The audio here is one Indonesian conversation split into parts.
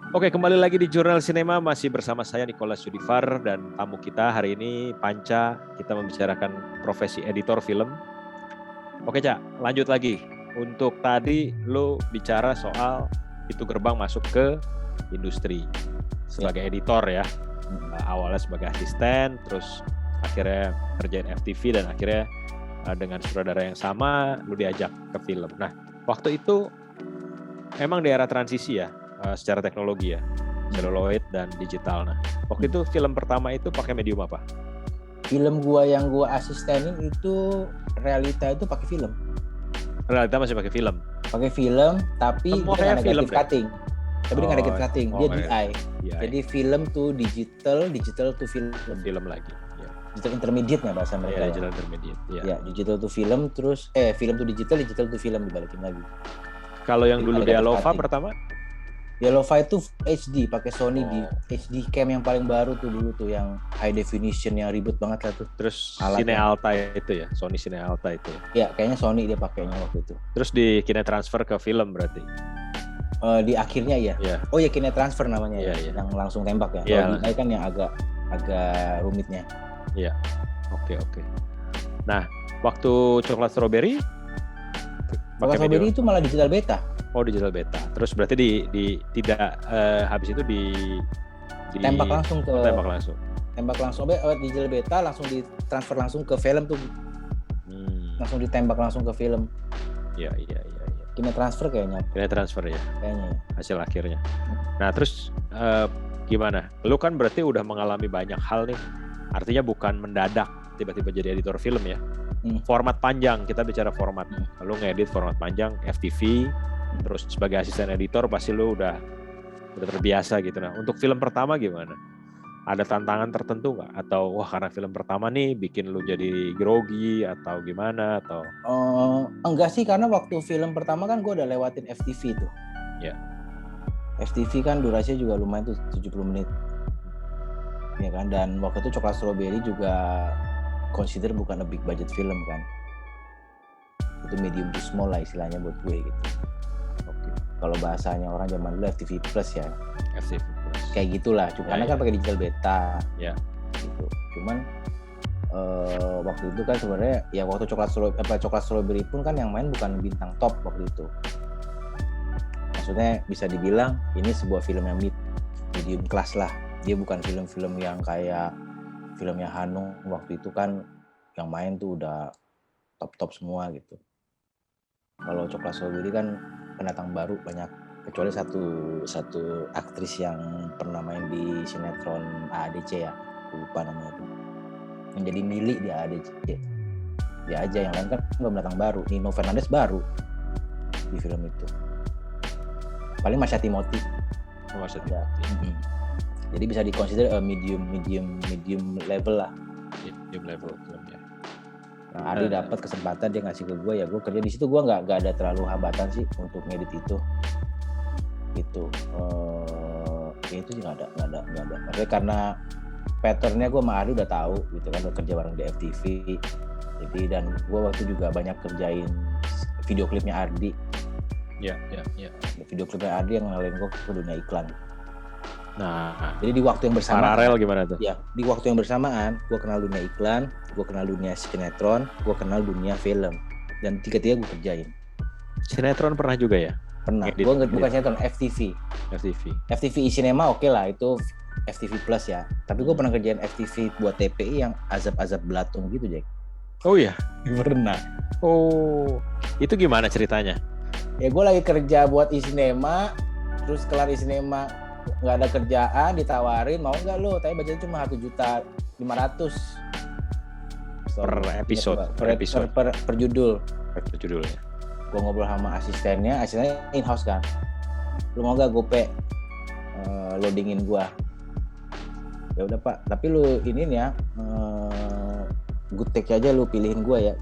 Oke, kembali lagi di Jurnal Sinema, masih bersama saya Nicholas Yudifar dan tamu kita hari ini Panca. Kita membicarakan profesi editor film. Oke, Cak, lanjut lagi. Untuk tadi lo bicara soal itu gerbang masuk ke industri sebagai editor ya. Awalnya sebagai asisten, terus akhirnya kerjain FTV dan akhirnya dengan sutradara yang sama lo diajak ke film. Nah, waktu itu emang di era transisi ya. Secara teknologi ya, celluloid dan digital. Nah, waktu itu film pertama itu pakai medium apa? Film gua yang gua asistenin itu realita itu pakai film. Realita masih pakai film. Pakai film, tapi semua dia kayak film negative cutting. Tapi dia negative cutting, dia DI. Jadi film to digital, digital to film. Film lagi. Ya. Digital intermediate nggak bahasa mereka? Ya, digital intermediate. Ya, digital to film, terus film to digital, digital to film dibalikin lagi. Kalau yang dulu di Alova pertama? Yellow itu HD, pakai Sony di HD cam yang paling baru tuh dulu tuh, yang high definition yang ribet banget lah tuh. Terus Cine Alta itu ya, Sony Cine Alta itu ya? Ya, kayaknya Sony dia pakainya waktu itu. Terus di Kine Transfer ke film berarti? Di akhirnya ya? Yeah. Oh ya, Kine Transfer namanya ya, yang langsung tembak ya? Yeah. Kalau kan yang agak rumitnya. Iya, oke. Nah, waktu Coklat Strawberry? Coklat Strawberry itu malah digital beta. Oh, digital beta. Terus berarti tidak habis itu tembak langsung ke tembak langsung. Tembak langsung digital beta langsung ditransfer langsung ke film tuh. Langsung ditembak langsung ke film. Iya. Kine transfer kayaknya. Kine transfer ya. Kayaknya ya. Hasil akhirnya. Nah, terus gimana? Lu kan berarti udah mengalami banyak hal nih. Artinya bukan mendadak tiba-tiba jadi editor film ya. Format panjang, kita bicara format. Lu ngedit format panjang FTV. Terus sebagai asisten editor pasti lu udah terbiasa gitu. Nah, untuk film pertama gimana? Ada tantangan tertentu nggak? Atau wah karena film pertama nih bikin lu jadi grogi atau gimana? Atau enggak sih, karena waktu film pertama kan gue udah lewatin FTV tuh. Ya. FTV kan durasinya juga lumayan tuh 70 menit. Ya kan, dan waktu itu Coklat Strawberry juga consider bukan a big budget film kan. Itu medium to small lah istilahnya buat gue gitu. Kalau bahasanya orang zaman dulu FTV Plus ya. FTV Plus. Kayak gitulah. Karena kan pakai digital beta. Ya. Gitu. Cuman waktu itu kan sebenarnya ya waktu Coklat Strawberry pun kan yang main bukan bintang top waktu itu. Maksudnya bisa dibilang ini sebuah film yang medium class lah. Dia bukan film-film yang kayak filmnya Hanung waktu itu kan yang main tuh udah top semua gitu. Kalau Coklat Strawberry kan pendatang baru banyak, kecuali satu aktris yang pernah main di sinetron AADC ya, lupa namanya tuh, yang jadi Mili di AADC. Dia aja, yang lain kan pendatang baru. Nino Fernandez baru di film itu, paling Masya Timothy. Jadi bisa dikonsider medium level lah. Medium level filmnya. Nah, Ari dapat kesempatan, dia ngasih ke gue, ya gue kerja di situ. Gue nggak ada terlalu hambatan sih untuk ngedit itu. Gitu. Itu sih nggak ada. Maksudnya karena patternnya gue sama Ari udah tahu gitu kan, udah kerja bareng di FTV. Jadi dan gue waktu juga banyak kerjain video klipnya Ardi. Ya. Video klipnya Ardi yang ngenalin gue ke dunia iklan. Nah, jadi di waktu yang bersamaan. Paralel gimana tuh? Ya, di waktu yang bersamaan, gue kenal dunia iklan, gue kenal dunia sinetron, gue kenal dunia film, dan tiga-tiga gue kerjain. Sinetron pernah juga ya? Pernah. Gue bukan sinetron, FTV. FTV e-cinema oke lah, itu FTV Plus ya. Tapi gue pernah kerjain FTV buat TPI yang azab-azab belatung gitu, Jack. Oh iya? Pernah. Oh, itu gimana ceritanya? Ya gue lagi kerja buat e-cinema, terus kelar e-cinema nggak ada kerjaan, ditawarin mau nggak lo, tapi budgetnya cuma 1.500.000 per judul ya. Gue ngobrol sama asistennya in-house kan, lu mau nggak gope loadingin gue? Ya udah pak, tapi lu ini ya good take aja, lu pilihin gue ya.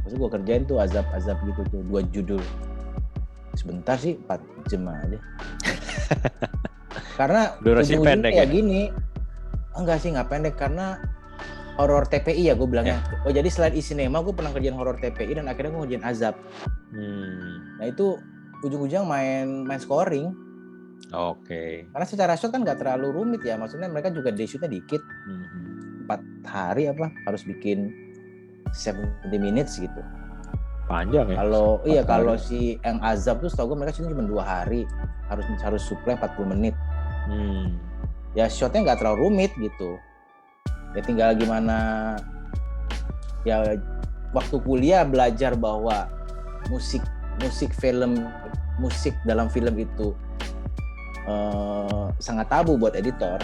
Terus gue kerjain tuh azab gitu tuh 2 judul. Sebentar sih 4 jam aja. Karena durasi pendek ya gini. Enggak sih, nggak pendek, karena horor TPI ya gue bilangnya. Oh jadi selain e-cinema gue pernah kerjain horor TPI dan akhirnya gue ngerjain azab. Nah itu ujung-ujung main scoring. Oke. Karena secara shot kan nggak terlalu rumit ya, maksudnya mereka juga day shootnya dikit, 4 hari apa harus bikin 70 minutes gitu. Panjang ya. Kalau iya 4 kalau hari. si Yang Azab tuh setahu gue mereka cuma 2 hari, harus supply 40 menit. Ya shotnya nggak terlalu rumit gitu. Ya tinggal gimana ya waktu kuliah belajar bahwa musik dalam film itu sangat tabu buat editor.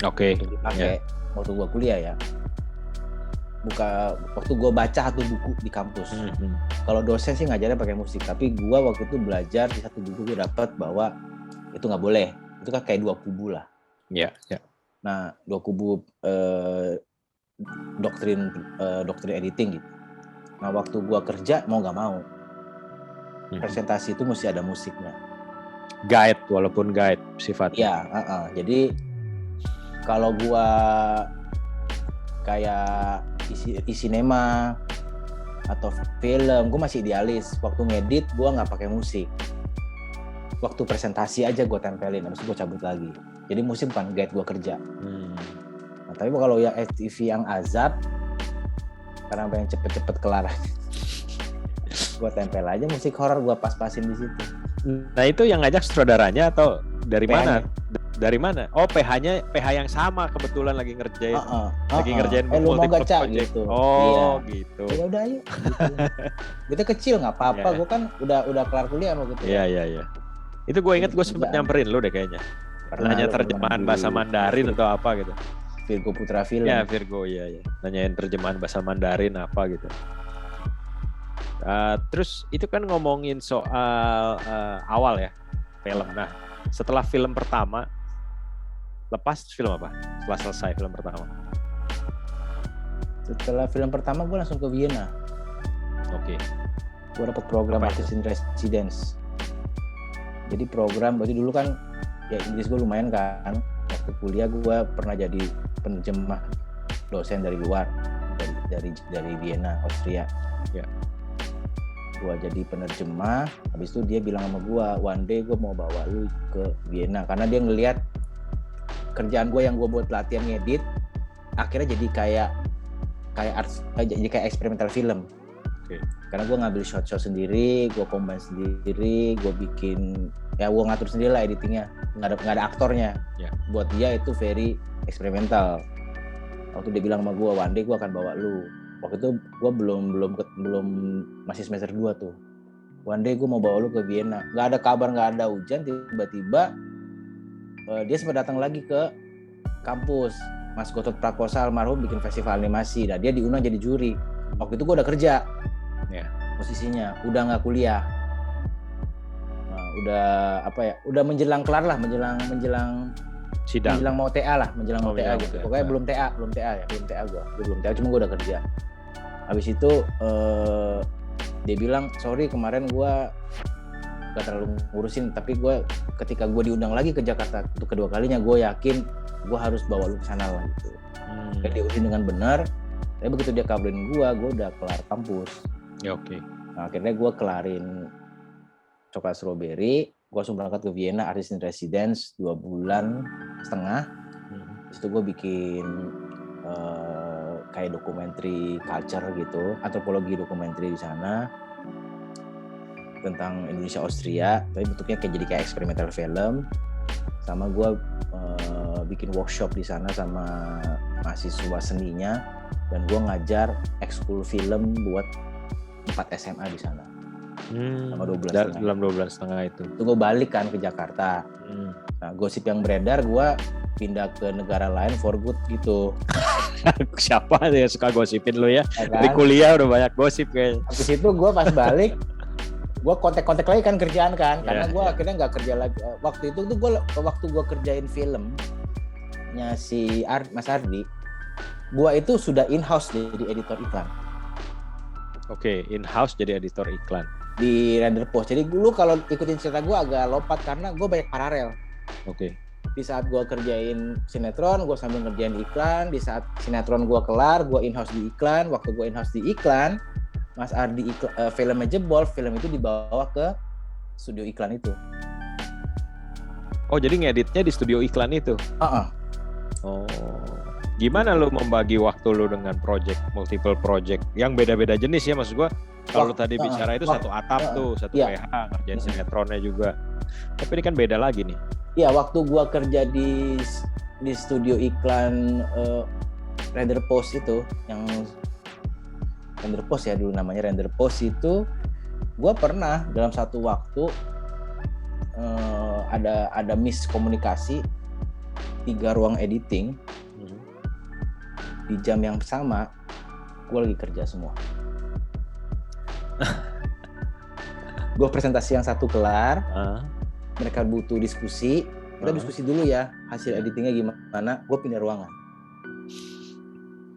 Oke. Untuk dipakai waktu gua kuliah ya. Waktu gua baca satu buku di kampus. Kalau dosen sih ngajarnya pakai musik, tapi gua waktu itu belajar di satu buku gua dapat bahwa itu nggak boleh. Itu kan kayak 2 kubu lah. Iya. Nah, 2 kubu doktrin editing gitu. Nah, waktu gua kerja mau nggak mau presentasi itu mesti ada musiknya. Guide, walaupun guide sifatnya. Iya, jadi kalau gua kayak sinema atau film, gua masih idealis. Waktu ngedit gua nggak pakai musik. Waktu presentasi aja gua tempelin, habis itu gua cabut lagi. Jadi musik bukan guide gua kerja. Nah, tapi kalau ya FTV Yang Azab, karena pengen cepet-cepet kelar aja, gua tempel aja musik horor, gua pas-pasin di situ. Nah itu yang ngajak sutradaranya atau dari PH-nya. mana? Dari mana? Oh PH-nya PH yang sama kebetulan lagi ngerjain ngerjain lu mau multiple gacha project. gitu. Oh Iya. gitu. Ya udah ayo. Gitu. Kita kecil nggak apa-apa, Iya. Gue kan udah kelar kuliah waktu itu. Iya. Itu gue inget gue sempet nyamperin lu deh kayaknya. Nanya terjemahan bahasa Mandarin atau apa gitu. Virgo Putra Film. Ya Virgo, iya. Nanyain terjemahan bahasa Mandarin apa gitu. Terus itu kan ngomongin soal awal ya film. Nah setelah film pertama, lepas film apa? Setelah selesai film pertama. Setelah film pertama gue langsung ke Vienna. Oke. Gue dapet program Apa itu? Artist in Residence. Jadi program, berarti dulu kan ya Inggris gue lumayan kan. Waktu kuliah gue pernah jadi penerjemah dosen dari luar, dari Vienna, Austria. Ya. Gue jadi penerjemah, habis itu dia bilang sama gue, one day gue mau bawa lu ke Vienna, karena dia ngelihat kerjaan gue yang gue buat latihan ngedit, akhirnya jadi kayak eksperimental film. Oke. Karena gue ngambil shot sendiri, gue combine sendiri, gue bikin, ya gue ngatur sendiri lah editingnya, nggak ada aktornya. Ya. Buat dia itu very eksperimental. Waktu dia bilang sama gue, one day gue akan bawa lu. Waktu itu gue belum masih semester 2 tuh. One day gue mau bawa lu ke Vienna. Gak ada kabar, gak ada hujan, tiba-tiba dia sempat datang lagi ke kampus. Mas Gotot Prakosa almarhum bikin festival animasi. Nah, dia diundang jadi juri. Waktu itu gue udah kerja. Ya. Posisinya udah nggak kuliah. Nah, udah menjelang kelar lah, menjelang Sidang. menjelang mau TA lah, menjelang mau TA gitu. Pokoknya ya. belum TA gue belum TA, cuma gue udah kerja. Habis itu dia bilang, sorry kemarin gue gak terlalu ngurusin, tapi gue ketika gue diundang lagi ke Jakarta untuk kedua kalinya, gue yakin gue harus bawa lu ke sana lah gitu. Dan diurusin dengan benar. Tapi begitu dia kabarin gue udah kelar kampus. Ya oke. Nah, akhirnya gue kelarin Coklat Strawberry, gue langsung berangkat ke Vienna, Artist in Residence 2,5 bulan. Di situ gue bikin kayak dokumenter culture gitu, antropologi dokumenter di sana tentang Indonesia Austria, tapi bentuknya kayak eksperimental film. Sama gue bikin workshop di sana sama mahasiswa seninya, dan gue ngajar ekskul film buat 4 SMA di sana. Sama 2 bulan setengah. Dalam 2 bulan setengah itu. Itu gue balik kan ke Jakarta. Nah, gosip yang beredar gue pindah ke negara lain for good gitu. Siapa yang suka gosipin lu ya? Ya kan? Dari kuliah udah banyak gosip kayaknya. Habis itu gue pas balik, gue kontak-kontak lagi kan kerjaan kan, karena gue Ya. akhirnya nggak kerja lagi. Waktu itu tuh waktu gue kerjain filmnya si Mas Ardi, gue itu sudah in-house jadi editor iklan. Oke, in-house jadi editor iklan. Di Render Post. Jadi dulu kalau ikutin cerita gue agak lompat karena gue banyak paralel. Oke. Di saat gue kerjain sinetron, gue sambil ngerjain iklan. Di saat sinetron gue kelar, gue in-house di iklan. Waktu gue in-house di iklan, Mas Ardi filmnya jebol, film itu dibawa ke studio iklan itu. Oh, jadi ngeditnya di studio iklan itu? Oh, gimana lu membagi waktu lu dengan multiple project yang beda-beda jenis ya, maksud gua. Kalau tadi bicara itu satu atap tuh, satu PH, ngerjain sinetronnya juga. Tapi ini kan beda lagi nih. Iya, waktu gua kerja di studio iklan Render Post itu, yang Render Post ya dulu namanya, Render Post itu, gua pernah dalam satu waktu ada miskomunikasi 3 ruang editing di jam yang sama, gue lagi kerja semua. Gue presentasi yang satu kelar, mereka butuh diskusi, kita diskusi dulu ya hasil editingnya gimana, gue pindah ruangan,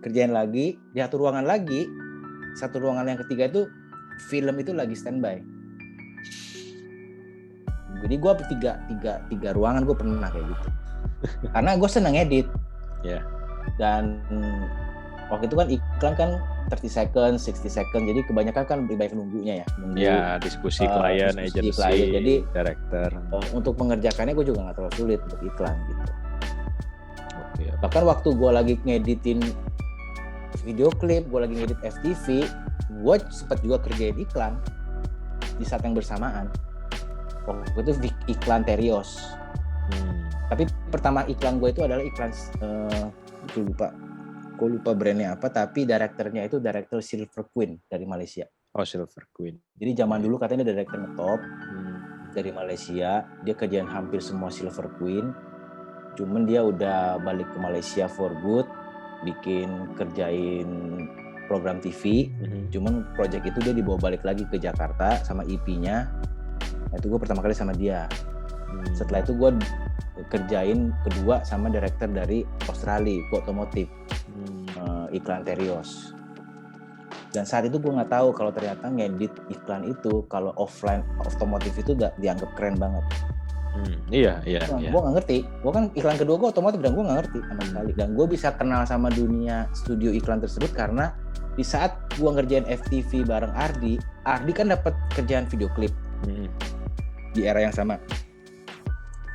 kerjain lagi di satu ruangan lagi, satu ruangan yang ketiga itu film itu lagi standby. Jadi gue tiga ruangan gue pernah kayak gitu. Karena gue seneng edit. Yeah. Dan waktu itu kan iklan kan 30 second, 60 second. Jadi kebanyakan kan lebih baik nunggunya ya. Diskusi klien, agency, jadi director. Untuk mengerjakannya gue juga gak terlalu sulit untuk iklan gitu. Okay. Bahkan waktu gue lagi ngeditin video klip, gue lagi ngedit FTV, gue sempat juga kerjain iklan di saat yang bersamaan. Waktu itu iklan Terios. Tapi pertama iklan gue itu adalah iklan gue lupa brandnya apa, tapi direkturnya itu direktur Silver Queen dari Malaysia. Oh, Silver Queen. Jadi zaman dulu katanya dia direktur ngetop dari Malaysia, dia kerjaan hampir semua Silver Queen. Cuman dia udah balik ke Malaysia for good, kerjain program TV. Cuman project itu dia dibawa balik lagi ke Jakarta sama IP-nya. Nah, itu gue pertama kali sama dia. Setelah itu gue kerjain kedua sama director dari Australia, otomotif, iklan Terios. Dan saat itu gue nggak tahu kalau ternyata ngedit iklan itu kalau offline otomotif itu dianggap keren banget. Iya. Gue nggak ngerti. Gue kan iklan kedua gue otomotif dan gue nggak ngerti sama sekali. Dan gue bisa kenal sama dunia studio iklan tersebut karena di saat gue ngerjain FTV bareng Ardi kan dapat kerjaan video klip di era yang sama.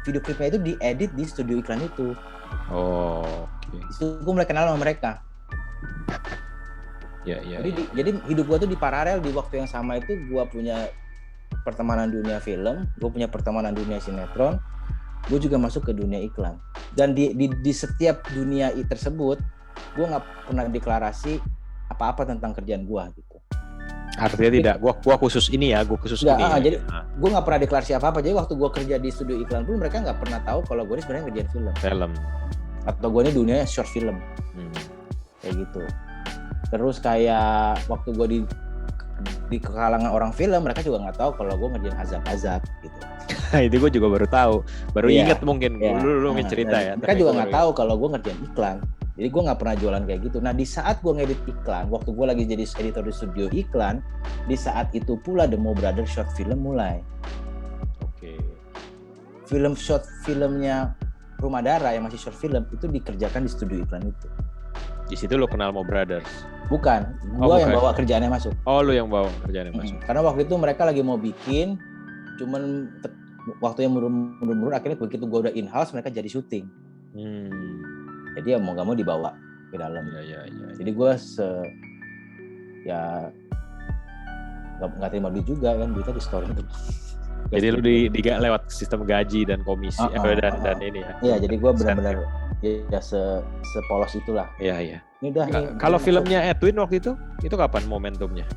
Video klipnya itu diedit di studio iklan itu. Oh, oke. Itu gue mulai kenal sama mereka. Jadi hidup gue tuh di paralel, di waktu yang sama itu gue punya pertemanan dunia film, gue punya pertemanan dunia sinetron, gue juga masuk ke dunia iklan. Dan di setiap dunia tersebut, gue nggak pernah deklarasi apa-apa tentang kerjaan gue gitu. Artinya tidak, gua khusus ini ya, Jadi gue nggak pernah deklarasi apa-apa. Jadi waktu gue kerja di studio iklan pun mereka nggak pernah tahu kalau gue ini sebenarnya ngerjain film. Atau gue ini dunianya short film. Kayak gitu. Terus kayak waktu gue di kalangan orang film, mereka juga nggak tahu kalau gue ngerjain azab gitu. Itu gue juga baru tahu, ingat mungkin. Lu cerita ya. Mereka juga nggak tahu kalau gue ngerjain iklan. Jadi gue nggak pernah jualan kayak gitu. Nah di saat gue ngedit iklan, waktu gue lagi jadi editor di studio iklan, di saat itu pula The Mo Brothers short film mulai. Oke. Filmnya Rumah Dara yang masih short film itu dikerjakan di studio iklan itu. Di situ lo kenal Mo Brothers? Bukan, gue yang bawa kerjaannya masuk. Oh, lu yang bawa kerjaannya masuk. Karena waktu itu mereka lagi mau bikin, cuman waktu yang mundur-mundur akhirnya begitu gue udah in-house mereka jadi syuting. Jadi ya mau gak mau dibawa ke dalam. Iya. Jadi gue nggak terima duit juga kan, duitnya di store itu. Jadi lu lewat sistem gaji dan komisi dan ini ya. Iya, jadi gue benar-benar ya sepolos itulah. Iya. Ini udah. Kalau filmnya Edwin waktu itu kapan momentumnya?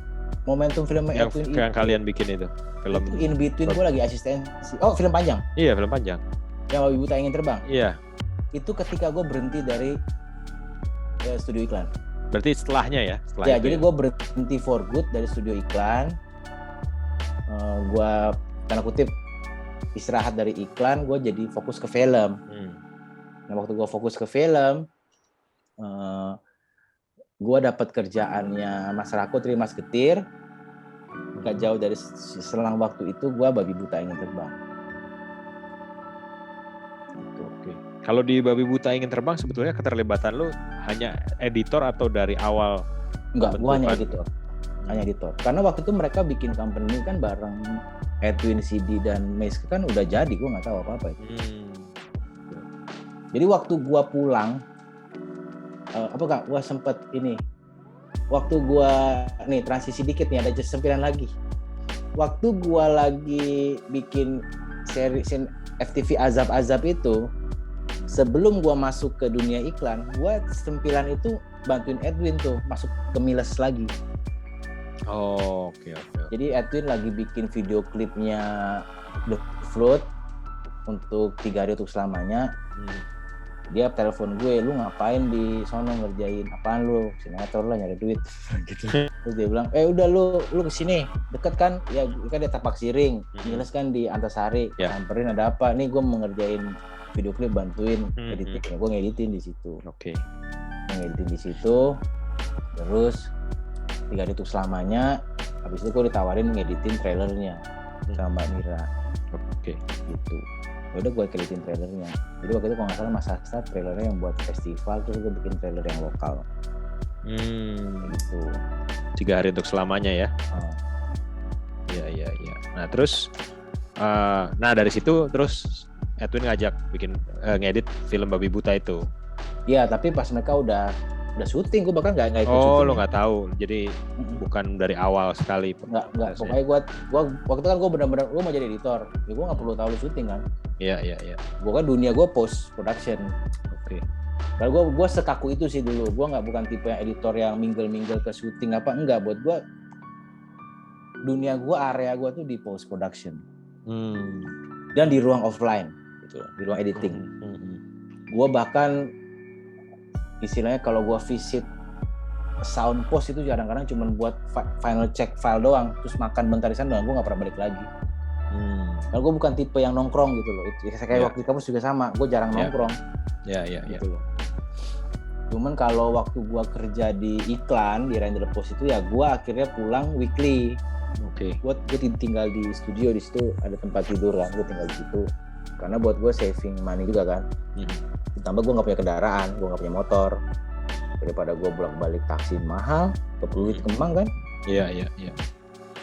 Momentum filmnya Edwin yang kalian bikin itu film itu In Between gue lagi asistensi. Oh, film panjang. Iya, film panjang. Yang Ibu Tak Ingin Terbang. Iya. Itu ketika gue berhenti dari studio iklan. Berarti setelahnya ya? Jadi gue berhenti for good dari studio iklan. Gue tanda kutip istirahat dari iklan, gue jadi fokus ke film. Nah waktu gue fokus ke film, gue dapat kerjaannya Mas Rako Trimas Getir. Gak jauh dari selang waktu itu gue Babi Buta Ingin Terbang. Kalau di Babi Buta Ingin Terbang sebetulnya keterlibatan lu hanya editor atau dari awal? Enggak, gua hanya editor. Karena waktu itu mereka bikin company kan bareng Edwin, CD dan Meske kan udah jadi, gua nggak tahu apa-apa itu. Jadi waktu gua pulang, gua sempet ini. Waktu gua nih transisi dikit nih, ada sempilan lagi. Waktu gua lagi bikin seri FTV Azab-Azab itu, sebelum gua masuk ke dunia iklan, gua sempilan itu bantuin Edwin tuh masuk ke Miles lagi. Oh, oke. Jadi Edwin lagi bikin video klipnya The Float untuk 3 hari untuk selamanya. Dia telepon gue, lu ngapain di sono ngerjain apaan lu? Sinetron lah, nyari duit gitu. Terus dia bilang, udah lu kesini, deket kan? Ya kan dia Tapak Siring, Miles kan di Antasari. Samperin, ada apa? Nih gue mau ngerjain video klip, bantuin editing. Ya, gue ngeditin di situ. Oke. Ngeditin di situ, terus 3 hari untuk selamanya. Habis itu gue ditawarin ngeditin trailernya sama Mbak Mira. Oke. Gitu. Ya udah gue editin trailernya. Jadi waktu itu kalau nggak salah Mas Hasta trailernya yang buat festival, terus gue bikin trailer yang lokal. Gitu. 3 hari untuk selamanya ya. Iya. Nah terus, dari situ terus Edwin ngajak bikin ngedit film Babi Buta itu. Iya, tapi pas mereka udah syuting, gue bahkan nggak ikut syuting. Oh, lo nggak tahu, jadi bukan dari awal sekali. Nggak. Pokoknya gue waktu itu kan gue benar-benar gue mau jadi editor, ya gue nggak perlu tahu lu syuting kan. Iya. Gue kan dunia gue post production. Oke. Kalau gue sekaku itu sih dulu, gue bukan tipe yang editor yang mingle ke syuting apa, enggak. Buat gue dunia gue, area gue tuh di post production dan di ruang offline gitu, di ruang editing. Gue bahkan istilahnya kalau gue visit sound post itu kadang-kadang cuma buat final check file doang, terus makan bentar di sana doang, gue nggak pernah balik lagi. Kalau gue bukan tipe yang nongkrong gitu loh. Kayak waktu di kampus juga sama, gue jarang nongkrong. Iya. Gitu loh. Cuman kalau waktu gue kerja di iklan di Render Post itu ya gue akhirnya pulang weekly. Oke. Gue tinggal di studio, di situ ada tempat tidur kan, gue tinggal di situ. Karena buat gue saving money juga kan. Ditambah gue nggak punya kendaraan, gue nggak punya motor. Daripada gue bolak-balik taksi mahal, perlu duit Kemang kan. Iya.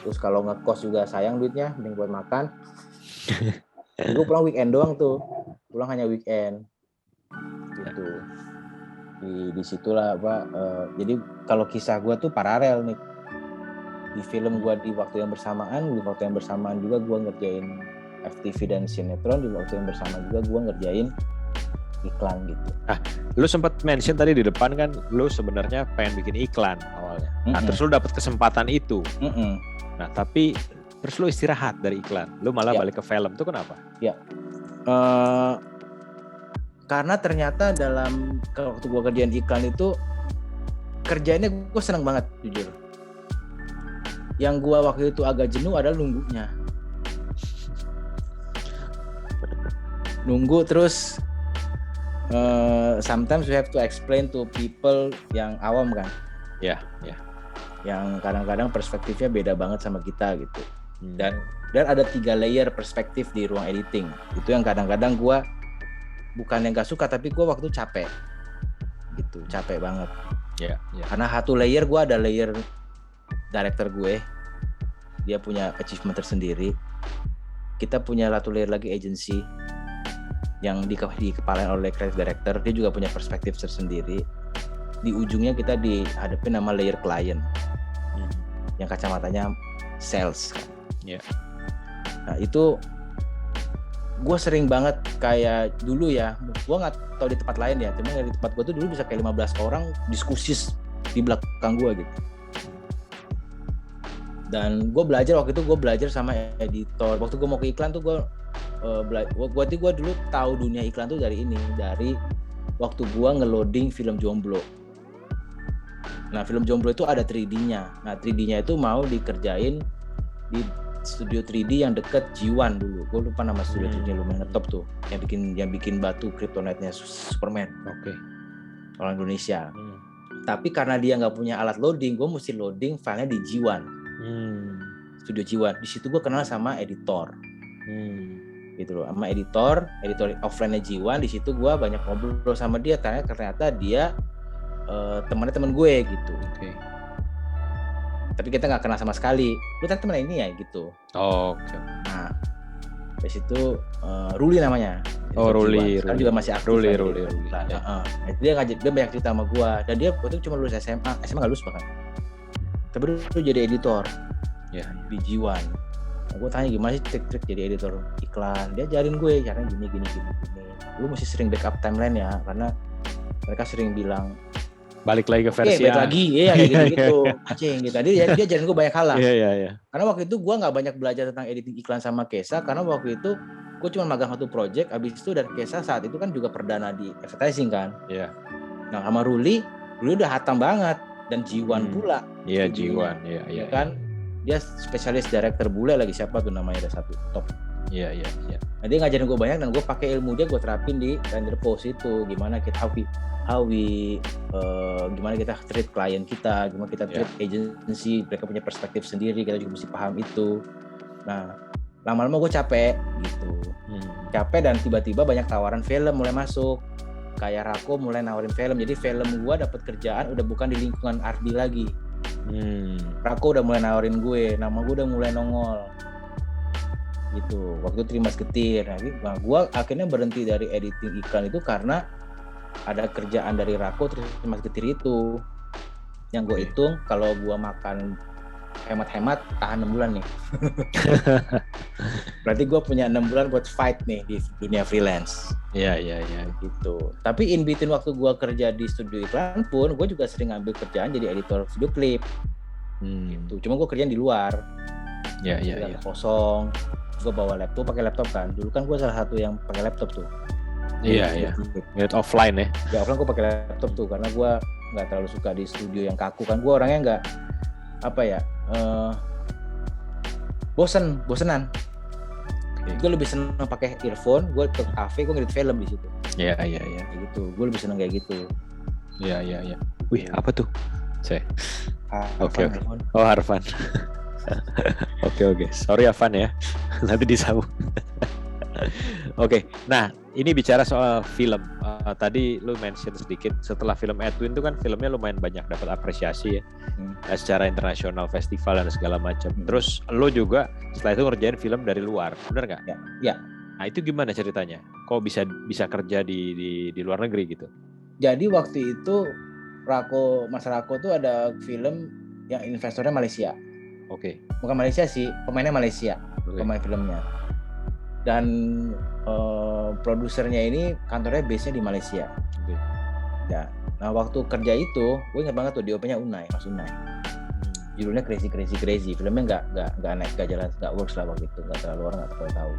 Terus kalau ngekos juga sayang duitnya, mending buat makan. Gue pulang weekend doang tuh, pulang hanya weekend. Gitu. Di situlah jadi kalau kisah gue tuh paralel nih. Di film gue di waktu yang bersamaan juga gue ngerjain FTV dan sinetron, di waktu yang bersama juga gue ngerjain iklan gitu. Lu sempat mention tadi di depan kan, lu sebenarnya pengen bikin iklan awalnya. Nah, terus lu dapat kesempatan itu. Nah, tapi terus lu istirahat dari iklan, lu malah balik ke film, itu kenapa? Ya, karena ternyata waktu gue kerjaan iklan itu kerjaannya gue seneng banget jujur. Yang gue waktu itu agak jenuh adalah nunggu terus. Sometimes we have to explain to people yang awam kan. Ya. Yang kadang-kadang perspektifnya beda banget sama kita gitu. Dan ada 3 layer perspektif di ruang editing. Itu yang kadang-kadang gue bukan yang gak suka, tapi gue waktu capek gitu, capek banget. Ya. Karena satu layer gue ada layer director gue, dia punya achievement tersendiri. Kita punya satu layer lagi agency yang dikepalain oleh creative director, dia juga punya perspektif tersendiri. Di ujungnya kita dihadapin sama layer client yang kacamatanya sales. Yeah. Nah itu gue sering banget kayak dulu ya, gue nggak tahu di tempat lain ya, cuma di tempat gue tuh dulu bisa kayak 15 orang diskusi di belakang gue gitu. Dan gue belajar waktu itu, sama editor. Waktu gue mau ke iklan tuh gue dulu tahu dunia iklan tuh dari waktu gue ngeloading film Jomblo. Nah film Jomblo itu ada 3D-nya. Nah 3D-nya itu mau dikerjain di studio 3D yang deket Jiwan dulu. Gue lupa nama studio 3D-nya, lumayan ngetop tuh. Yang bikin batu kryptonite-nya Superman. Oke. Orang Indonesia. Tapi karena dia nggak punya alat loading, gue mesti loading filenya di Jiwan. Studio Jiwan. Di situ gue kenal sama editor. Gitu loh, sama editor offline-nya Jiwan. Di situ gue banyak ngobrol sama dia, ternyata dia teman gue gitu. Okay. Tapi kita nggak kenal sama sekali. Lu kan teman ini ya gitu. Oke. Nah, dari situ Ruli namanya Oh, Ruli. Sekarang juga masih aktif. Ruli. Dia ngajak, dia banyak cerita sama gue, dan dia waktu itu cuma lulus SMA nggak lulus bahkan. Tapi dia jadi editor di G1. Nah, gue tanya gimana sih trik-trik jadi editor iklan. Dia ajarin gue caranya gini. Lu mesti sering backup timeline ya, karena mereka sering bilang balik lagi ke versi balik lagi, kayak gitu. Cing gitu. Dia ajarin gue banyak hal lah. Iya. Karena waktu itu gue nggak banyak belajar tentang editing iklan sama Kesa, karena waktu itu gue cuma magang satu project, abis itu dan Kesa saat itu kan juga perdana di advertising kan. Iya. Nah sama Ruli udah hatam banget, dan G1 pula. Iya, G1. Iya kan. Dia spesialis director bule lagi, siapa tuh namanya, ada satu top. Iya. Nah dia ngajarin gue banyak, dan gue pakai ilmu dia gue terapin di Render Post itu. Gimana kita gimana kita treat klien kita, gimana kita treat agency, mereka punya perspektif sendiri, kita juga mesti paham itu. Nah lama-lama gue capek gitu. Capek, dan tiba-tiba banyak tawaran film mulai masuk. Kayak Rako mulai nawarin film, jadi film gue dapat kerjaan udah bukan di lingkungan Ardi lagi. Rako udah mulai nawarin gue, nama gue udah mulai nongol gitu. Waktu itu Trimas Getir. Nah gue akhirnya berhenti dari editing iklan itu karena ada kerjaan dari Rako Trimas Getir itu, yang gue hitung kalau gue makan hemat-hemat tahan 6 bulan nih. Berarti gue punya 6 bulan buat fight nih di dunia freelance. Iya. Gitu. Tapi in between waktu gue kerja di studio iklan pun, gue juga sering ngambil kerjaan jadi editor video klip. Gitu. Cuma gue kerjaan di luar. Iya. Kosong. Gue bawa laptop, pakai laptop kan. Dulu kan gue salah satu yang pakai laptop tuh. Iya. Ngeliat offline ya. Ya offline gue pakai laptop tuh, karena gue nggak terlalu suka di studio yang kaku kan. Gue orangnya nggak bosenan. Gue lebih seneng pakai earphone, gue ke cafe, gue ngedit film di situ. Iya. Gitu, gue lebih seneng kayak gitu. Iya. Wih, apa tuh? Oke. Harfan. Oh, Harfan. Oke. Sorry Afan ya. Nanti disambung. Oke. Nah, ini bicara soal film. Tadi lu mention sedikit, setelah film Edwin itu kan filmnya lumayan banyak dapat apresiasi ya. Secara internasional, festival dan segala macam. Terus lu juga setelah itu ngerjain film dari luar, benar nggak? Ya. Nah itu gimana ceritanya? Kok bisa kerja di luar negeri gitu? Jadi waktu itu Mas Rako tuh ada film yang investornya Malaysia. Oke. Bukan Malaysia sih, pemainnya Malaysia, pemain filmnya. Dan produsernya ini kantornya base-nya di Malaysia. Ya. Nah waktu kerja itu, gue ingat banget tuh DOP-nya Mas Unai. Judulnya Crazy. Filmnya nggak jalan, nggak works lah waktu itu, nggak terlalu orang nggak terlalu tahu.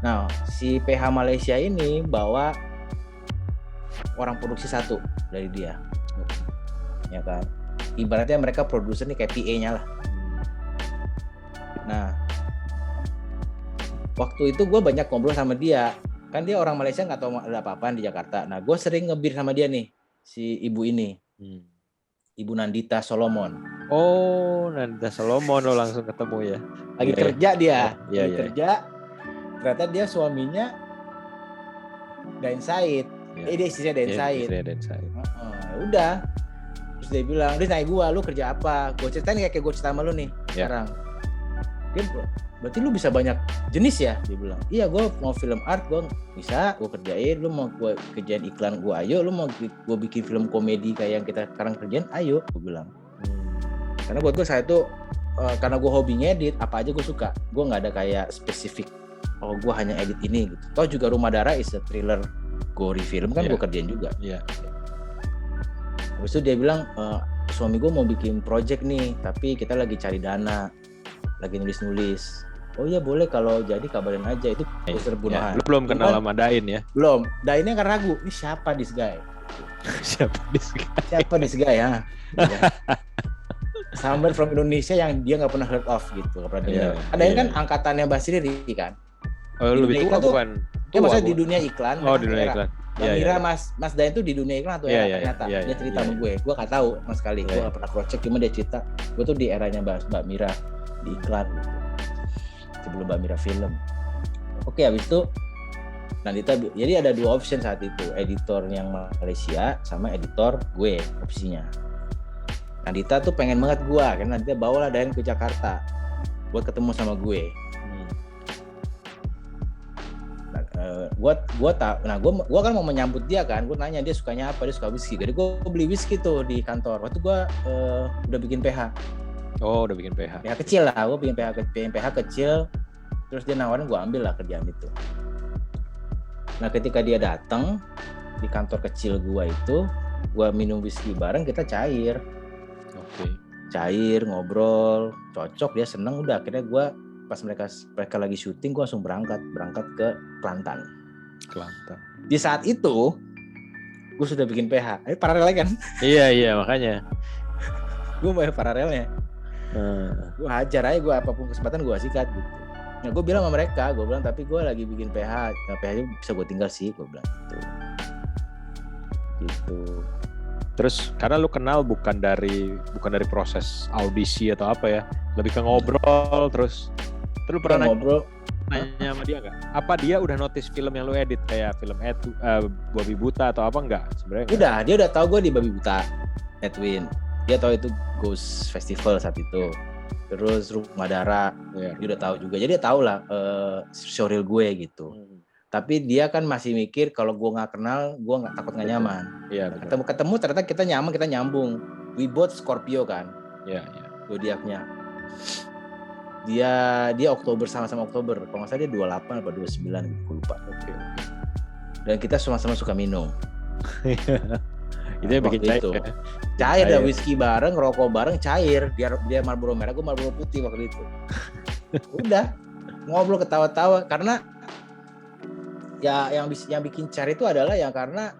Nah si PH Malaysia ini bawa orang produksi satu dari dia, ya kan. Ibaratnya mereka produser nih kayak PA-nya lah. Nah waktu itu gue banyak ngobrol sama dia, kan dia orang Malaysia nggak tahu ada apa-apaan di Jakarta. Nah gue sering ngebir sama dia nih, si ibu ini, Ibu Nandita Solomon. Oh, Nandita Solomon lo langsung ketemu ya? Lagi kerja dia, kerja. Ternyata dia suaminya Dain Said. Dia istrinya Dain Said. Udah. Terus dia bilang, dia nanya gue, lu kerja apa? Gue ceritain kayak gue cerita sama lu nih sekarang. Dia berarti lu bisa banyak jenis ya? Dia bilang, iya gue mau film art, gue bisa, gue kerjain. Lu mau gue kerjain iklan, gue ayo. Lu mau gue bikin film komedi kayak yang kita sekarang kerjain, ayo. Gue bilang. Karena buat gue saya tuh, karena gue hobi ngedit, apa aja gue suka. Gue gak ada kayak spesifik, oh gue hanya edit ini gitu. Toh juga Rumah Darah is a thriller gory film kan, gue kerjain juga. Habis itu dia bilang, suami gue mau bikin project nih, tapi kita lagi cari dana, lagi nulis-nulis. Oh iya boleh, kalau jadi kabarin aja. Itu poster bunuhan. Lu belum kenal sama Dain ya? Belum. Dainnya kan ragu, ini siapa this guy? Siapa this guy ya? Somebody from Indonesia yang dia nggak pernah heard of gitu, nggak pernah dengar. Dain kan angkatannya Basri kan? Oh lebih tua bukan? Ya maksudnya di dunia iklan. Oh di dunia iklan. Mbak Mira, Mas Dain tuh di dunia iklan atau ternyata dia cerita sama gue nggak tahu sama sekali, gue nggak pernah cross check, cuma dia cerita gue tuh di eranya Mbak Mira di iklan gitu, sebelum Mbak Mira film. Oke, habis itu Nandita, jadi ada 2 option saat itu, editor yang Malaysia sama editor gue opsinya. Nandita tuh pengen banget gue, karena Nandita bawalah Dain ke Jakarta buat ketemu sama gue. Gua kan mau menyambut dia kan, gue nanya dia sukanya apa, dia suka whisky, jadi gue beli whisky tuh di kantor. Waktu gue udah bikin PH. Oh, udah bikin PH. PH kecil lah, gue bikin PH kecil, terus dia nawarin, gue ambil lah kerjaan itu. Nah ketika dia datang di kantor kecil gue itu, gue minum whisky bareng, kita cair. Oke. Cair, ngobrol, cocok, dia seneng, udah akhirnya gue pas mereka lagi syuting, gue langsung berangkat ke Kelantan. Di saat itu gue sudah bikin PH. Ini paralel kan? Iya makanya. Gue mau paralelnya. Gue hajar aja, gue apapun kesempatan gue sikat gitu. Nah gue bilang sama mereka, gue bilang tapi gue lagi bikin PH. Nah, PH bisa gue tinggal sih, gue bilang gitu. Terus karena lu kenal bukan dari proses audisi atau apa ya, lebih ke ngobrol terus. Terus pernah nanya sama dia nggak? Apa dia udah notice film yang lu edit kayak film Babi Buta atau apa nggak sebenarnya? Dia udah tahu gue di Babi Buta, Edwin. Dia tahu itu Ghost Festival saat itu. Terus Rumah Dara, dia udah tahu juga. Jadi dia tahu lah showreel gue gitu. Tapi dia kan masih mikir kalau gue nggak kenal, gue nggak takut nggak nyaman. Iya. Ketemu ternyata kita nyambung. We both Scorpio kan. Iya. Zodiaknya. Dia Oktober, sama-sama Oktober. Kalau nggak salah dia 28 atau 29, gue lupa. Oke. Dan kita sama-sama suka minum. Itu yang bikin cair. Itu. Cair dah, whisky bareng, rokok bareng, cair. Dia Marlboro merah, gue Marlboro putih waktu itu. Udah ngobrol ketawa-tawa karena ya yang bikin cair itu adalah yang karena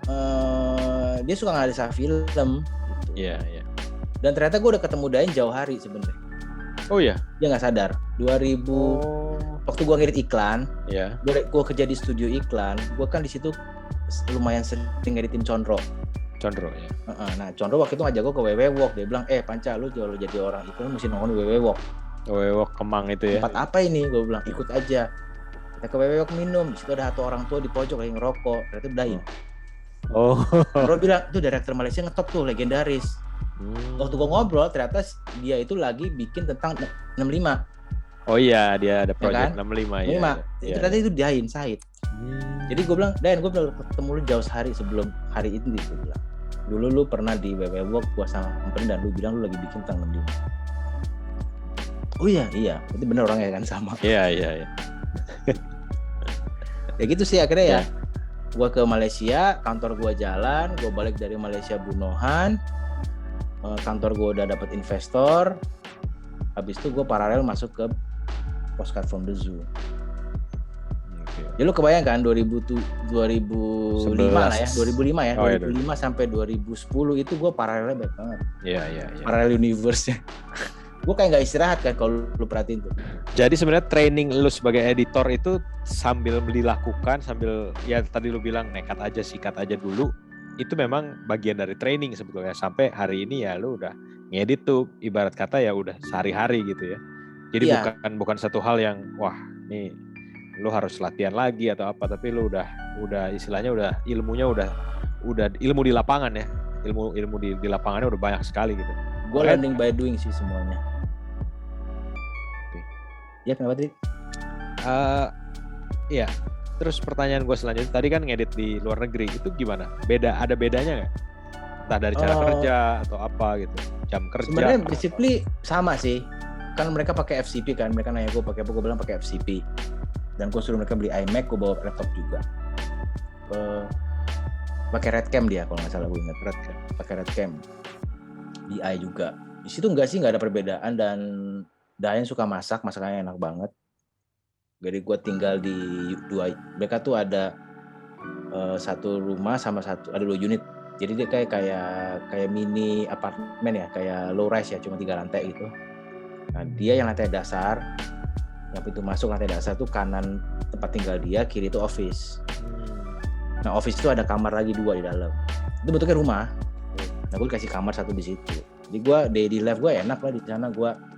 dia suka nganalisa film. Gitu. Iya. Dan ternyata gue udah ketemu Dayan jauh hari sebenarnya. Oh iya. Dia nggak sadar. 2000 waktu gue ngedit iklan. Iya. Gue kerja di studio iklan. Gue kan di situ lumayan sering ngeditin Condro ya. Nah Condro waktu itu ngajak gue ke WW Walk. Dia bilang, Panca lu kalau jadi orang iklan mesti nongol di WW Walk. WW Walk Kemang itu ya. Tempat apa ini? Gue bilang ikut aja. Kita ke WW Walk minum. Di situ ada satu orang tua di pojok lagi ngerokok. Ternyata Dayan. Oh. Bro bilang, tuh director Malaysia ngetop tuh, legendaris. Waktu gue ngobrol, ternyata dia itu lagi bikin tentang 65. Oh iya, dia ada project ya kan? 65 ya. Ternyata itu Dayan Said. Jadi gue bilang, Dayan, gue bilang ketemu lu jauh hari sebelum hari itu. Gue bilang, dulu lu pernah di WW Walk, gue samperin dan lu bilang lu lagi bikin tentang 65. Oh iya, berarti bener orangnya kan sama. Iya. Ya gitu sih akhirnya ya. Gue ke Malaysia, kantor gue jalan, gue balik dari Malaysia Bunohan, kantor gue udah dapet investor, habis itu gue paralel masuk ke Postcard from the Zoo. Ya lu kebayang kan 2005 lah ya, 2005 ya, 2005 sampai 2010 itu gue paralelnya banyak banget. Iya. Paralel universe-nya. Gue kayak nggak istirahat kan kalau lu perhatiin tuh. Jadi sebenarnya training lu sebagai editor itu sambil dilakukan, sambil ya tadi lu bilang nekat aja, sikat aja dulu. Itu memang bagian dari training sebetulnya. Sampai hari ini ya lu udah ngedit tuh ibarat kata ya udah sehari-hari gitu ya. Jadi bukan satu hal yang wah nih lu harus latihan lagi atau apa, tapi lu udah istilahnya udah ilmunya udah ilmu di lapangan ya. Ilmu di lapangannya udah banyak sekali gitu. Gue learning by doing sih semuanya. Ya kenapa tadi? Iya. Terus pertanyaan gue selanjutnya tadi kan ngedit di luar negeri itu gimana? Ada bedanya nggak? Entah dari cara kerja atau apa gitu, jam kerja. Sebenarnya basically sama sih. Kan mereka pakai FCP kan, mereka nanya gue pakai apa, gue bilang pakai FCP. Dan gue suruh mereka beli iMac, gue bawa laptop juga. Pakai Redcam dia kalau nggak salah, gue ingat Redcam. Pakai Redcam. DI juga. Di situ nggak ada perbedaan, dan Dayan suka masakannya enak banget. Jadi gue tinggal di mereka tuh ada satu rumah sama ada 2 unit. Jadi dia kayak mini apartemen ya, kayak low rise ya, cuma 3 lantai gitu. Nah dia yang lantai dasar, yang pintu masuk lantai dasar tuh kanan tempat tinggal dia, kiri itu office. Nah office itu ada kamar lagi 2 di dalam. Itu bentuknya rumah. Nah gue dikasih kamar 1 di situ. Jadi gue daily life gue enak lah di sana. Gue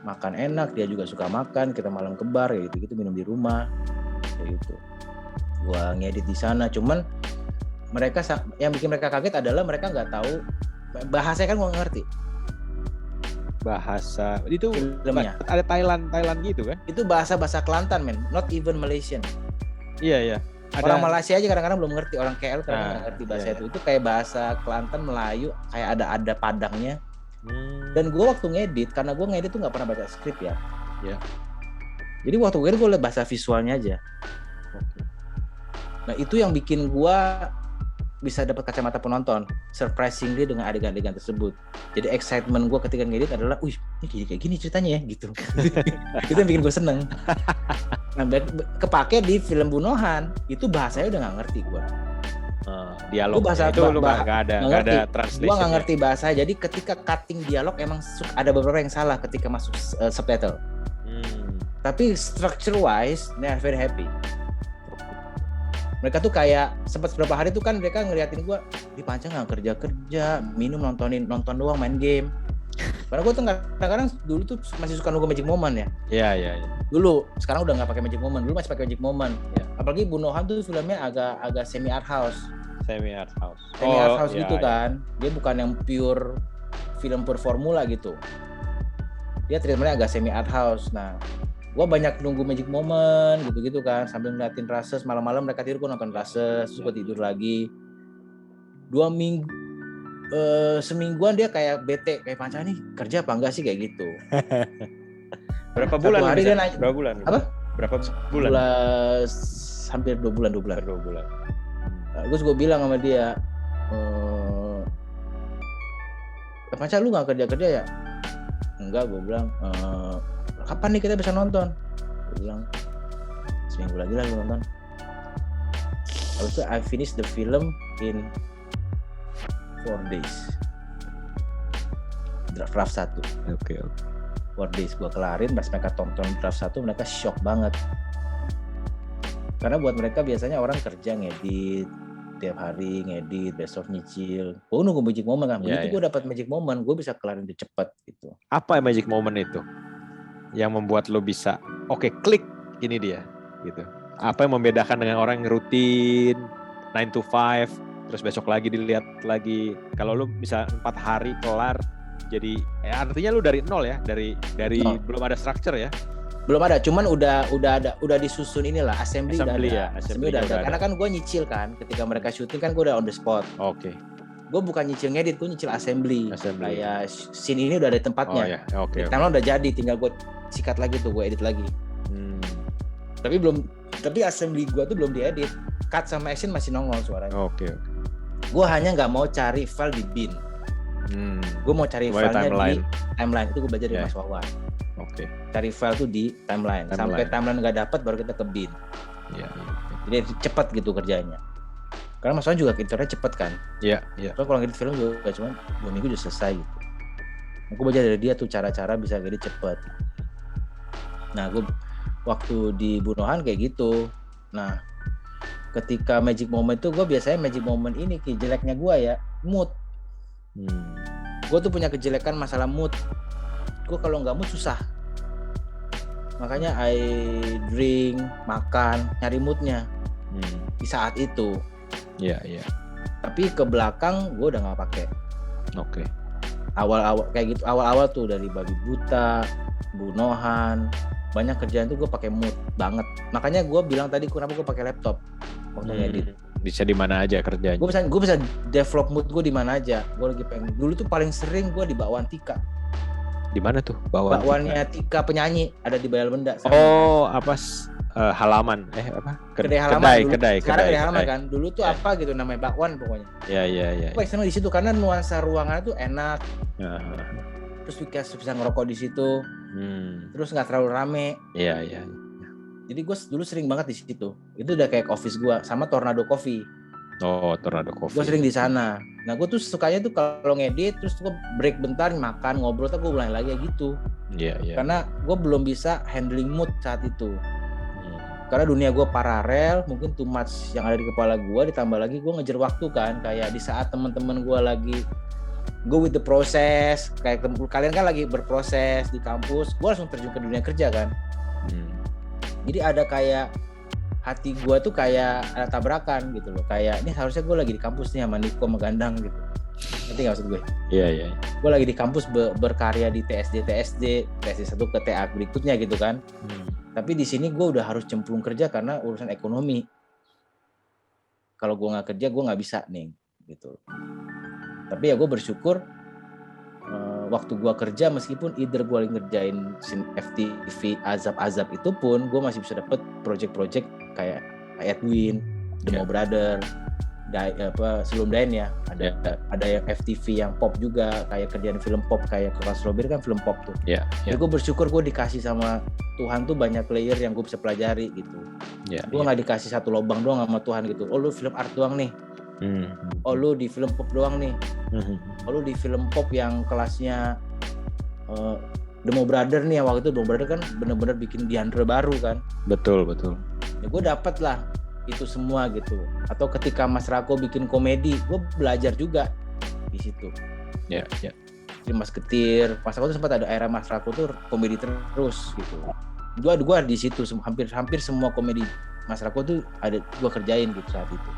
makan enak, dia juga suka makan, kita malam ke bar kayak gitu minum di rumah kayak gitu. Gua ngedit di sana, cuman mereka yang bikin mereka kaget adalah mereka nggak tahu bahasanya, kan gua ngerti bahasa itu filmnya. Ada Thailand gitu kan, itu bahasa Kelantan men, not even Malaysian. Iya Orang Malaysia aja kadang-kadang belum ngerti, orang KL kadang nggak ngerti bahasa itu. Itu kayak bahasa Kelantan, Melayu, kayak ada Padangnya. Dan gue waktu ngedit, karena gue ngedit tuh nggak pernah baca skrip ya. Jadi waktu gue liat bahasa visualnya aja. Nah itu yang bikin gue bisa dapat kacamata penonton, surprisingly dengan adegan-adegan tersebut. Jadi excitement gue ketika ngedit adalah, wih, ini kayak gini ceritanya ya, gitu. Itu yang bikin gue seneng. Nah, kepake di film Bunohan, itu bahasanya udah nggak ngerti gue. Dialog bahasa itu lu nggak ada translation. Gue nggak ngerti bahasa, jadi ketika cutting dialog emang ada beberapa yang salah ketika masuk subtitle. Tapi structure wise, they are very happy. Mereka tuh kayak sempat beberapa hari tuh kan mereka ngeliatin gue di Panca nggak kerja, minum nonton doang, main game. Karena gue tuh kadang-kadang dulu tuh masih suka nunggu Magic Moment ya. Iya. Dulu, sekarang udah nggak pakai Magic Moment. Dulu masih pakai Magic Moment. Ya. Apalagi Bunohan tuh filmnya agak semi art house. Semi art house gitu kan. Dia bukan yang pure film berformula gitu. Dia treatmentnya agak semi art house. Nah, gue banyak nunggu Magic Moment gitu-gitu kan, sambil ngeliatin Rases, malam-malam mereka tidur, gue nonton Rases, terus gue tidur lagi. 2 minggu, semingguan dia kayak bete, kayak Panca nih kerja apa enggak sih kayak gitu. Berapa bulan? Hari dia nanya, berapa bulan? Apa? Berapa bulan? Hampir 2 bulan. Terus gue bilang sama dia, Panca lu nggak kerja ya? Enggak, gue bilang. Kapan nih kita bisa nonton? Gue bilang seminggu lagi lah gue nonton. Habis itu I finish the film in 4 days. Draft 1. Oke. 4 days gue kelarin, pas mereka tonton draft 1 mereka shock banget. Karena buat mereka biasanya orang kerja ngedit tiap hari, ngedit, besok nyicil. Gue nunggu Magic Moment kan. Begitu gue dapat Magic Moment, gue bisa kelarin lebih cepat gitu. Apa Magic Moment itu? Yang membuat lo bisa, klik, ini dia, gitu. Apa yang membedakan dengan orang yang rutin 9 to 5, terus besok lagi dilihat lagi. Kalau lo bisa 4 hari kelar, jadi artinya lo dari nol ya, dari nol. Belum ada structure ya? Belum ada, cuman udah disusun inilah, assembly udah ada. Ya, assembly udah ada. Karena kan gue nyicil kan, ketika mereka syuting kan gue udah on the spot. Oke. Gue bukan nyicil ngedit, gue nyicil assembly. Kayak scene ini udah ada tempatnya. Timeline udah jadi, tinggal gue sikat lagi tuh, gue edit lagi. Tapi assembly gue tuh belum diedit. Cut sama action masih nongol suaranya. Oke. Gue hanya nggak mau cari file di bin. Gue mau cari filenya di timeline. Itu gue belajar dari Mas Wawan. Oke. Cari file tuh di timeline. Sampai timeline nggak dapat baru kita ke bin. Jadi cepat gitu kerjanya. Karena Mas Wawan juga editornya cepet kan. Iya. So kalau ngedit film juga cuma 2 minggu udah selesai gitu. Aku belajar dari dia tuh cara-cara bisa ngedit cepet. Nah, gue waktu di Bunohan kayak gitu. Nah, ketika Magic Moment tuh gue biasanya Magic Moment ini jeleknya gue ya mood. Gue tuh punya kejelekan masalah mood. Gue kalau nggak mood susah. Makanya I drink, makan, nyari moodnya di saat itu. Iya. Tapi ke belakang gue udah nggak pakai. Oke. Awal-awal kayak gitu, awal-awal tuh dari Babi Buta, Bunohan, banyak kerjaan tuh gue pakai mood banget. Makanya gue bilang tadi kenapa gue pakai laptop waktu ngedit. Bisa di mana aja kerjanya. Gue bisa develop mood gue di mana aja. Gue lagi pengen. Dulu tuh paling sering gue di Bakwan Tika. Di mana tuh? Bakwannya Tika penyanyi ada di Bayal Benda. Halaman kedai halaman dulu. Sekarang kedai halaman kan. Dulu tuh apa gitu namanya Bakwan pokoknya. Iya. Gue seneng di situ karena nuansa ruangannya tuh enak. Terus bisa ngerokok di situ. Terus nggak terlalu rame. Iya. Jadi gue dulu sering banget di situ. Itu udah kayak office gue sama Tornado Coffee. Oh, Tornado Coffee. Gue sering di sana. Nah, gue tuh sukanya tuh kalau ngedit terus gue break bentar makan ngobrol, terus gue ulang lagi gitu. Iya. Karena gue belum bisa handling mood saat itu. Karena dunia gue paralel, mungkin too much yang ada di kepala gue, ditambah lagi gue ngejar waktu kan, kayak di saat teman-teman gue lagi go with the process, kayak kalian kan lagi berproses di kampus, gue langsung terjun ke dunia kerja kan. Jadi ada kayak hati gue tuh kayak ada tabrakan gitu loh, kayak ini harusnya gue lagi di kampus nih sama Niko sama Gandang gitu. Ngerti nggak maksud gue? Iya. Gue lagi di kampus berkarya di TSD 1 ke TA berikutnya gitu kan. Tapi di sini gue udah harus cemplung kerja karena urusan ekonomi. kalau gue nggak kerja gue nggak bisa nih gitu. Tapi ya gue bersyukur waktu gue kerja, meskipun either gue ngerjain FTV azab-azab itu pun, gue masih bisa dapet project-project kayak Edwin, Demo Brother, sebelum Dain ya, ada yang FTV yang pop juga, kayak kerjaan film pop kayak Kelas Strawberry kan film pop tuh. Jadi gue bersyukur gue dikasih sama Tuhan tuh banyak layer yang gue bisa pelajari gitu. Gue nggak dikasih satu lubang doang sama Tuhan gitu. Oh lu film art doang nih. Oh lu di film pop doang nih. Oh lu di film pop yang kelasnya Demo Brother nih, waktu itu Demo Brother kan bener-bener bikin genre baru kan. Betul. Ya gue dapet lah itu semua gitu. Atau ketika Mas Rako bikin komedi, gue belajar juga di situ. Jadi Mas Getir, Mas Rako tuh sempat ada era Mas Rako tuh komedi terus gitu. Gue di situ hampir semua komedi Mas Rako tuh ada gue kerjain gitu saat itu.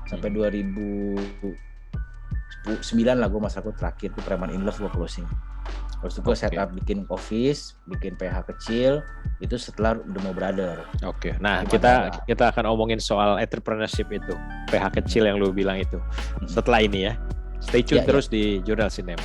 Sampai 2009 lah gue Mas Rako terakhir tuh Preman in Love gue closing. Terus gue setup bikin office, bikin PH kecil, itu setelah Demo Brother. Nah kita akan omongin soal entrepreneurship itu, PH kecil yang lu bilang itu setelah ini ya. Stay tune terus di Jurnal Sinema.